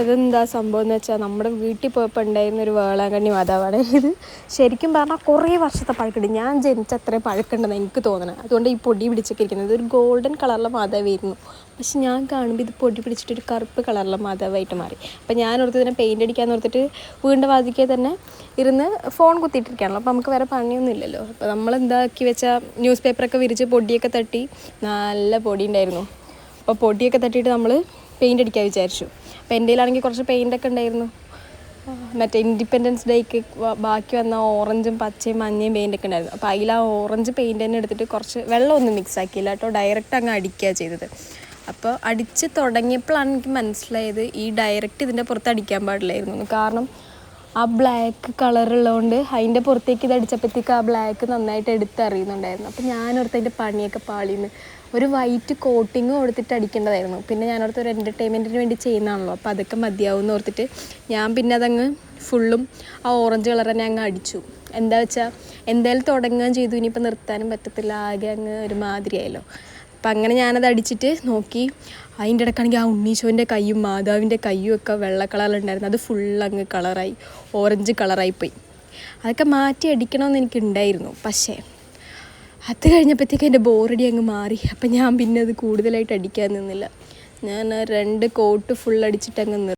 ഇതെന്താ സംഭവം എന്ന് വെച്ചാൽ നമ്മുടെ വീട്ടിൽ പോയപ്പോൾ ഉണ്ടായിരുന്നൊരു വേളാങ്കണ്ണി മാതാവാണ് ഇത്. ശരിക്കും പറഞ്ഞാൽ കുറേ വർഷത്തെ പഴക്കമുണ്ട്. ഞാൻ ജനിച്ച അത്രയും പഴക്കമുണ്ടെന്ന് എനിക്ക് തോന്നണം. അതുകൊണ്ട് ഈ പൊടി പിടിച്ചൊക്കെ ഇരിക്കുന്നത്. ഇതൊരു ഗോൾഡൻ കളറിലെ മാതാവായിരുന്നു. പക്ഷെ ഞാൻ കാണുമ്പോൾ ഇത് പൊടി പിടിച്ചിട്ടൊരു കറുപ്പ് കളറിലെ മാതാവായിട്ട് മാറി. അപ്പോൾ ഞാൻ ഓർത്ത് ഇതിനെ പെയിൻ്റ് അടിക്കാമെന്ന് ഓർത്തിട്ട് വീടിൻ്റെ വാതിക്കൽ തന്നെ ഇരുന്ന് ഫോൺ കുത്തിയിട്ടിരിക്കുകയാണല്ലോ. അപ്പോൾ നമുക്ക് വേറെ പണിയൊന്നും ഇല്ലല്ലോ. അപ്പോൾ നമ്മളെന്താക്കി വെച്ചാൽ ന്യൂസ് പേപ്പറൊക്കെ വിരിച്ച് പൊടിയൊക്കെ തട്ടി, നല്ല പൊടി ഉണ്ടായിരുന്നു. അപ്പോൾ പൊടിയൊക്കെ തട്ടിയിട്ട് നമ്മൾ പെയിൻ്റ് അടിക്കാൻ വിചാരിച്ചു. അപ്പോൾ എൻ്റെ കയ്യിലാണെങ്കിൽ കുറച്ച് പെയിൻ്റൊക്കെ ഉണ്ടായിരുന്നു. മറ്റേ ഇൻഡിപെൻഡൻസ് ഡേക്ക് ബാക്കി വന്ന ഓറഞ്ചും പച്ചയും മഞ്ഞയും പെയിൻ്റൊക്കെ ഉണ്ടായിരുന്നു. അപ്പോൾ അതിൽ ആ ഓറഞ്ച് പെയിൻ്റ് തന്നെ എടുത്തിട്ട് കുറച്ച് വെള്ളമൊന്നും മിക്സ് ആക്കിയില്ല കേട്ടോ, ഡയറക്റ്റ് അങ്ങ് അടിക്കുകയാണ് ചെയ്തത്. അപ്പോൾ അടിച്ച് തുടങ്ങിയപ്പോഴാണ് എനിക്ക് മനസ്സിലായത് ഈ ഡയറക്റ്റ് ഇതിൻ്റെ പുറത്ത് അടിക്കാൻ പാടില്ലായിരുന്നു. കാരണം ആ ബ്ലാക്ക് കളറുള്ളതുകൊണ്ട് അതിൻ്റെ പുറത്തേക്ക് ഇത് അടിച്ചപ്പോഴത്തേക്ക് ആ ബ്ലാക്ക് നന്നായിട്ട് എടുത്തറിയുന്നുണ്ടായിരുന്നു. അപ്പോൾ ഞാനോർത്ത് അതിൻ്റെ പണിയൊക്കെ പാളിന്ന് ഒരു വൈറ്റ് കോട്ടിങ് കൊടുത്തിട്ട് അടിക്കേണ്ടതായിരുന്നു. പിന്നെ ഞാനോർത്ത് ഒരു എൻ്റർടൈൻമെൻറ്റിന് വേണ്ടി ചെയ്യുന്നതാണല്ലോ, അപ്പോൾ അതൊക്കെ മതിയാവും എന്ന് ഓർത്തിട്ട് ഞാൻ പിന്നെ അതങ്ങ് ഫുള്ളും ആ ഓറഞ്ച് കളർ തന്നെ അങ്ങ് അടിച്ചു. എന്താ വെച്ചാൽ എന്തായാലും തുടങ്ങുകയും ചെയ്തു, ഇനിയിപ്പോൾ നിർത്താനും പറ്റത്തില്ല, ആകെ അങ്ങ് ഒരു മാതിരിയായല്ലോ. അപ്പം അങ്ങനെ ഞാനത് അടിച്ചിട്ട് നോക്കി. അതിൻ്റെ ഇടയ്ക്കാണെങ്കിൽ ആ ഉണ്ണീശോൻ്റെ കയ്യും മാതാവിൻ്റെ കയ്യും ഒക്കെ വെള്ള കളറിലുണ്ടായിരുന്നു. അത് ഫുള്ളങ്ങ് കളറായി, ഓറഞ്ച് കളറായിപ്പോയി. അതൊക്കെ മാറ്റി അടിക്കണമെന്ന് എനിക്കുണ്ടായിരുന്നു. പക്ഷേ അത് കഴിഞ്ഞപ്പോഴത്തേക്ക് എൻ്റെ ബോറടി അങ്ങ് മാറി. അപ്പം ഞാൻ പിന്നെ അത് കൂടുതലായിട്ട് അടിക്കാൻ നിന്നില്ല. ഞാൻ 2 കോട്ട് ഫുൾ അടിച്ചിട്ട് അങ്ങ്